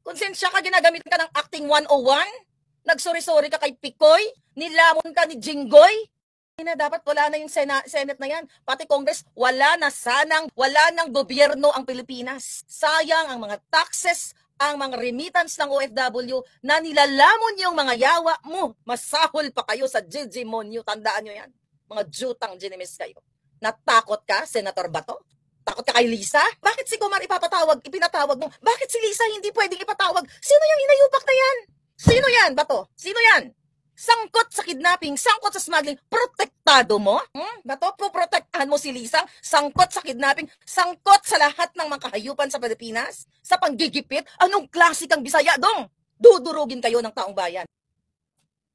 Konsensya ka, ginagamit ka ng acting 101? Nagsori-sori ka kay Picoy? Nilamon ka ni Jinggoy? Na dapat wala na yung Senate na yan. Pati Congress, wala ng gobyerno ang Pilipinas. Sayang ang mga taxes, ang mga remittance ng OFW na nilalamon yung mga yawa mo. Masahol pa kayo sa Gigimonyo. Tandaan nyo yan. Mga jutang ginimis kayo. Natakot ka, Senator Bato? Takot ka kay Lisa? Bakit si Kumar ipinatawag mo? Bakit si Lisa hindi pwedeng ipatawag? Sino yung inayupak na yan? Sino yan, Bato? Sino yan? Sangkot sa kidnapping, sangkot sa smuggling, protektado mo? Bato, poprotektahan mo si Lisa? Sangkot sa kidnapping, sangkot sa lahat ng mga kahayupan sa Pilipinas? Sa panggigipit? Anong klase kang Bisaya dong? Dudurugin kayo ng taong bayan.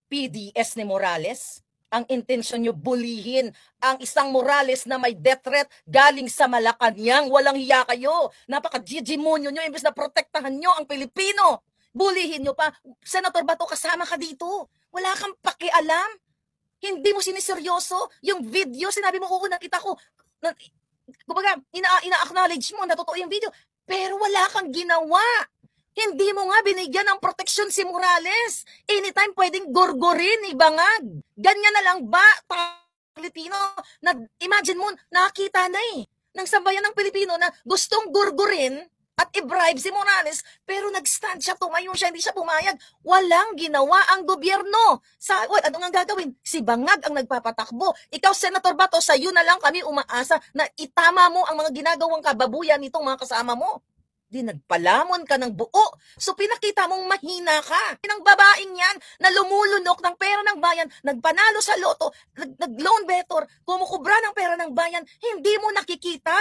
PDS ni Morales? Ang intensyon nyo bulihin ang isang Morales na may death threat galing sa Malacanang. Walang hiya kayo. Napaka-gigimonyo nyo imbes na protektahan nyo ang Pilipino. Bulihin nyo pa. Senator Bato, kasama ka dito. Wala kang pakialam. Hindi mo siniseryoso. Yung video, sinabi mo, oo, nakita ko. Kumbaga, ina-acknowledge mo na totoo yung video. Pero wala kang ginawa. Hindi mo nga binigyan ng proteksyon si Morales. Anytime pwedeng gorgorin, ibangag. Ganyan na lang ba, Pilipino? Na, imagine mo, nakita na ng sambayan ng Pilipino na gustong gorgorin at i-bribe si Morales, pero nag-stand siya, tumayo siya, hindi siya pumayag. Walang ginawa ang gobyerno. Ano nga gagawin? Si Bangag ang nagpapatakbo. Ikaw, Senator Bato, sa iyo na lang kami umaasa na itama mo ang mga ginagawang kababuyan nitong mga kasama mo. Di nagpalamon ka ng buo. So pinakita mong mahina ka. Ng babaeng yan na lumulunok ng pera ng bayan, nagpanalo sa loto, nag-loan better, kumukubra ng pera ng bayan, hindi mo nakikita.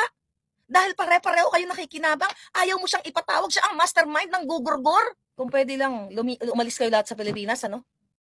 Dahil pare-pareho kayo nakikinabang, ayaw mo siyang ipatawag, siya ang mastermind ng gugurgor. Kung pwede lang, umalis kayo lahat sa Pilipinas, ano?